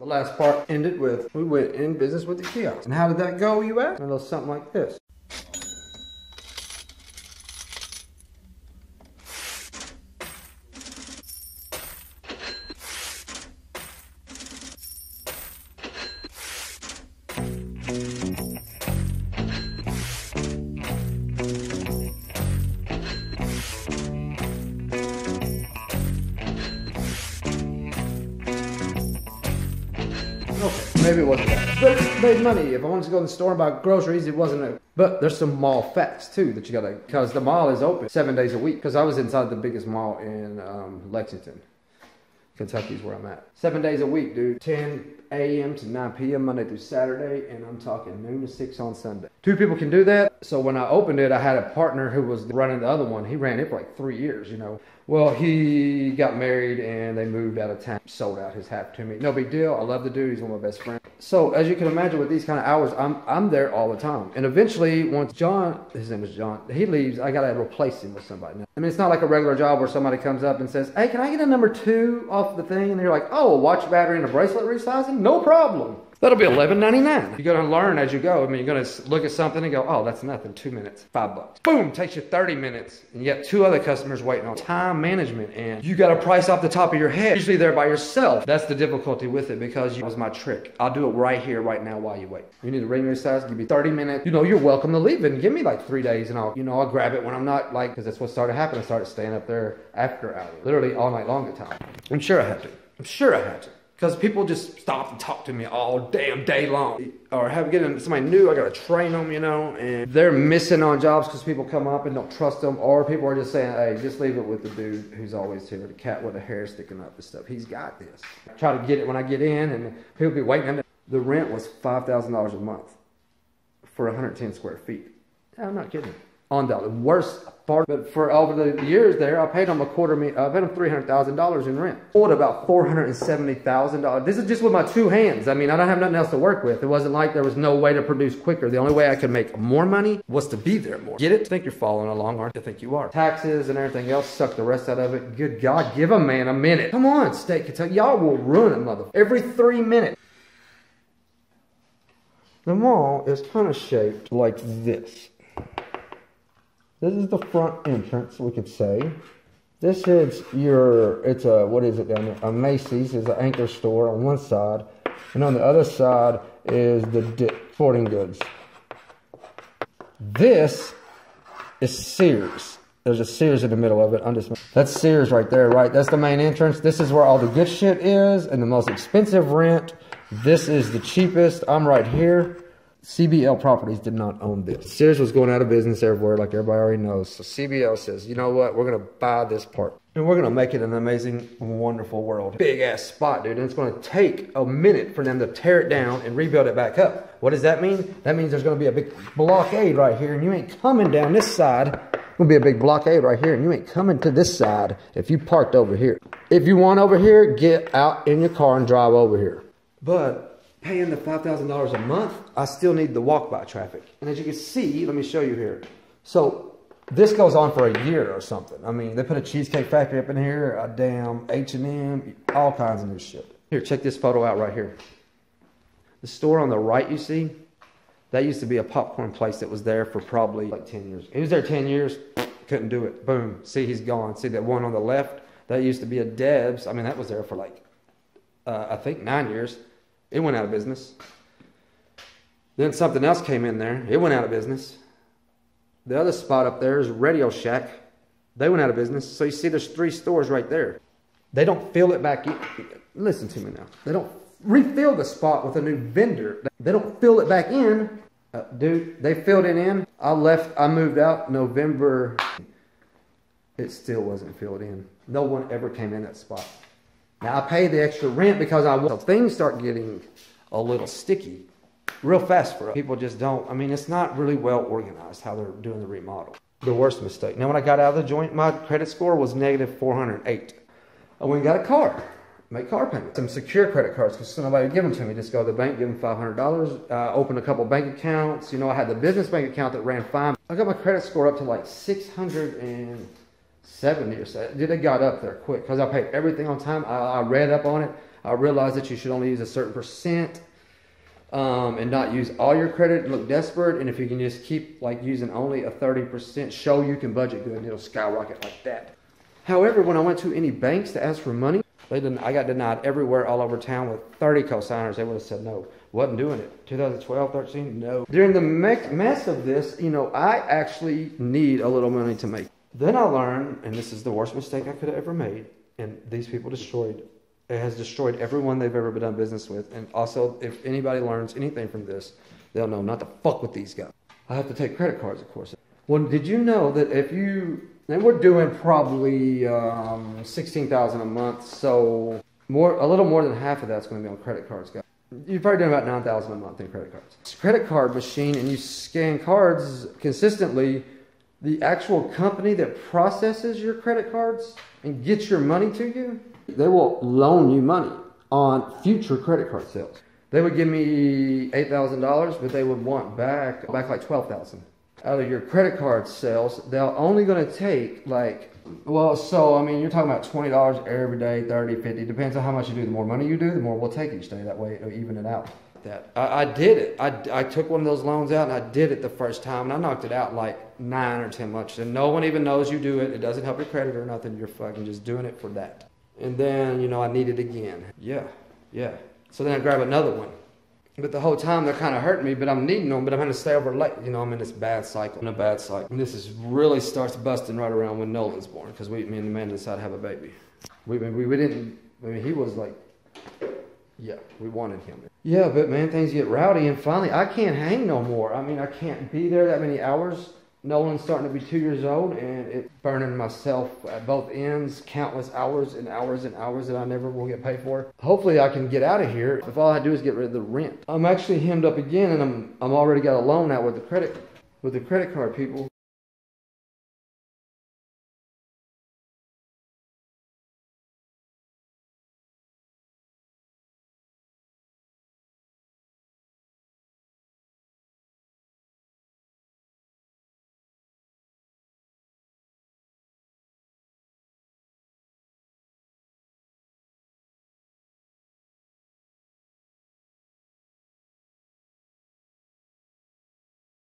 last part ended with, we went in business with the kiosk. And how did that go, you ask? A little something like this. Okay, maybe it wasn't that. But it made money. If I wanted to go in the store and buy groceries, it wasn't a... But there's some mall facts too that you gotta... Because the mall is open 7 days a week. Because I was inside the biggest mall in Lexington. Kentucky is where I'm at. 7 days a week, dude. 10 a.m. to 9 p.m. Monday through Saturday. And I'm talking noon to 6 on Sunday. 2 people can do that. So when I opened it, I had a partner who was running the other one. He ran it for like 3 years, you know. Well, he got married and they moved out of town. Sold out his half to me. No big deal. I love the dude. He's one of my best friends. So as you can imagine with these kind of hours, I'm there all the time. And eventually, once John, his name is John, he leaves, I got to replace him with somebody. I mean, it's not like a regular job where somebody comes up and says, hey, can I get a number 2 off the thing? And you're like, oh, a watch battery and a bracelet resizing? No problem. That'll be $11.99. You're gonna learn as you go. I mean, you're gonna look at something and go, oh, that's nothing, 2 minutes, $5. Boom, takes you 30 minutes. And you got 2 other customers waiting on time management. And you got a price off the top of your head. Usually there by yourself. That's the difficulty with it because that was my trick. I'll do it right here, right now while you wait. You need a ring resize, give me 30 minutes. You know, you're welcome to leave it and give me like 3 days and I'll grab it when I'm not like, because that's what started happening. I started staying up there after hours, literally all night long at times. I'm sure I had to. Because people just stop and talk to me all damn day long. Or getting somebody new, I gotta train them, you know. And they're missing on jobs because people come up and don't trust them. Or people are just saying, hey, just leave it with the dude who's always here. The cat with the hair sticking up and stuff. He's got this. I try to get it when I get in and people be waiting. The rent was $5,000 a month for 110 square feet. I'm not kidding. On the worst part, but for over the years there, I paid them $300,000 in rent. Owed about $470,000. This is just with my 2 hands. I mean, I don't have nothing else to work with. It wasn't like there was no way to produce quicker. The only way I could make more money was to be there more. Get it? I think you're following along, aren't you? I think you are. Taxes and everything else, suck the rest out of it. Good God, give a man a minute. Come on, state Kentucky. Y'all will ruin it, mother. Every 3 minutes. The mall is kind of shaped like this. This is the front entrance, we could say. This is what is it down there? A Macy's is an anchor store on one side. And on the other side is the sporting goods. This is Sears. There's a Sears in the middle of it. That's Sears right there, right? That's the main entrance. This is where all the good shit is and the most expensive rent. This is the cheapest. I'm right here. CBL Properties did not own this. Sears was going out of business everywhere, like everybody already knows. So CBL says, you know what? We're going to buy this part. And we're going to make it an amazing, wonderful world. Big ass spot, dude. And it's going to take a minute for them to tear it down and rebuild it back up. What does that mean? That means there's going to be a big blockade right here. And you ain't coming down this side. There's going to be a big blockade right here. And you ain't coming to this side if you parked over here. If you want over here, get out in your car and drive over here. But paying the $5,000 a month, I still need the walk-by traffic. And as you can see, let me show you here. So this goes on for a year or something. I mean, they put a Cheesecake Factory up in here, a damn H&M, all kinds of new shit. Here, check this photo out right here. The store on the right you see, that used to be a popcorn place that was there for probably like 10 years. He was there 10 years, couldn't do it. Boom, see, he's gone. See that one on the left? That used to be a Deb's. I mean, that was there for like, I think 9 years. It went out of business. Then something else came in there. It went out of business. The other spot up there is Radio Shack. They went out of business. So you see there's 3 stores right there. They don't fill it back in. Listen to me now. They don't refill the spot with a new vendor. They don't fill it back in. Dude, they filled it in. I moved out November. It still wasn't filled in. No one ever came in that spot. Now, I pay the extra rent because so things start getting a little sticky real fast for us. People just don't. I mean, it's not really well organized how they're doing the remodel. The worst mistake. Now, when I got out of the joint, my credit score was negative 408. I went and got a car. Make car payments. Some secure credit cards because nobody would give them to me. Just go to the bank, give them $500. Opened a couple bank accounts. You know, I had the business bank account that ran fine. I got my credit score up to like 670 or so. Dude, it got up there quick because I paid everything on time. I read up on it. I realized that you should only use a certain percent and not use all your credit and look desperate. And if you can just keep like using only a 30%, show you can budget good, and it'll skyrocket like that. However, when I went to any banks to ask for money, I got denied everywhere all over town with 30 co-signers. They would have said no. Wasn't doing it. 2012, 13, no. During the mess of this, you know, I actually need a little money to make. Then I learned, and this is the worst mistake I could have ever made, and these people it has destroyed everyone they've ever done business with. And also, if anybody learns anything from this, they'll know not to fuck with these guys. I have to take credit cards, of course. Well, did you know that and we're doing probably $16,000 a month, so a little more than half of that's going to be on credit cards, guys. You're probably doing about $9,000 a month in credit cards. It's a credit card machine, and you scan cards consistently. The actual company that processes your credit cards and gets your money to you, they will loan you money on future credit card sales. They would give me $8,000, but they would want back like $12,000. Out of your credit card sales, they're only going to take like, well, so I mean, you're talking about $20 every day, 30, 50, depends on how much you do. The more money you do, the more we'll take each day. That way it'll even it out. I did it. I took one of those loans out, and I did it the first time, and I knocked it out like 9 or 10 months. And no one even knows you do it. It doesn't help your credit or nothing. You're fucking just doing it for that. And then, you know, I need it again. Yeah. So then I grab another one. But the whole time they're kind of hurting me, but I'm needing them, but I'm going to stay over late. You know, I'm in this bad cycle. In a bad cycle. And this really starts busting right around when Nolan's born, because me and Amanda decided to have a baby. We didn't, I mean, he was like, yeah, we wanted him. Yeah, but man, things get rowdy, and finally, I can't hang no more. I mean, I can't be there that many hours. Nolan's starting to be 2 years old, and it's burning myself at both ends, countless hours and hours and hours that I never will get paid for. Hopefully, I can get out of here if all I do is get rid of the rent. I'm actually hemmed up again, and I'm already got a loan out with the credit card people.